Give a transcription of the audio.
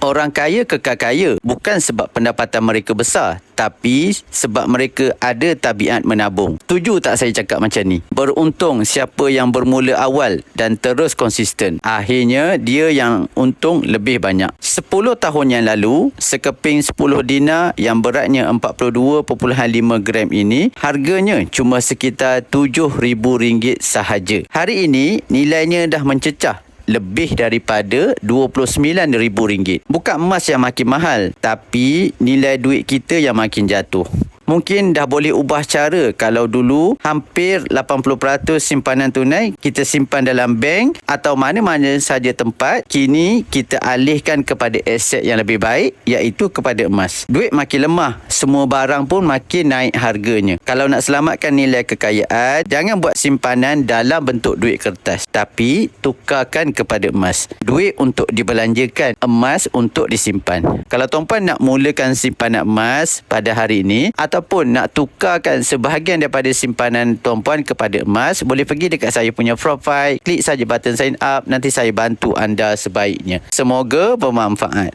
Orang kaya kekal kaya bukan sebab pendapatan mereka besar, tapi sebab mereka ada tabiat menabung. Setuju tak saya cakap macam ni? Beruntung siapa yang bermula awal dan terus konsisten. Akhirnya dia yang untung lebih banyak. 10 tahun yang lalu, sekeping 10 dinar yang beratnya 42.5 gram ini harganya cuma sekitar RM7,000 sahaja. Hari ini nilainya dah mencecah lebih daripada RM29,000. Bukan emas yang makin mahal, tapi nilai duit kita yang makin jatuh. Mungkin dah boleh ubah cara. Kalau dulu hampir 80% simpanan tunai kita simpan dalam bank atau mana-mana saja tempat, kini kita alihkan kepada aset yang lebih baik, iaitu kepada emas. Duit makin lemah, semua barang pun makin naik harganya. Kalau nak selamatkan nilai kekayaan, jangan buat simpanan dalam bentuk duit kertas, tapi tukarkan kepada emas. Duit untuk dibelanjakan, emas untuk disimpan. Kalau tuan-puan nak mulakan simpanan emas pada hari ini ataupun nak tukarkan sebahagian daripada simpanan tuan-puan kepada emas, boleh pergi dekat saya punya profile, klik saja button sign up, nanti saya bantu anda sebaiknya. Semoga bermanfaat.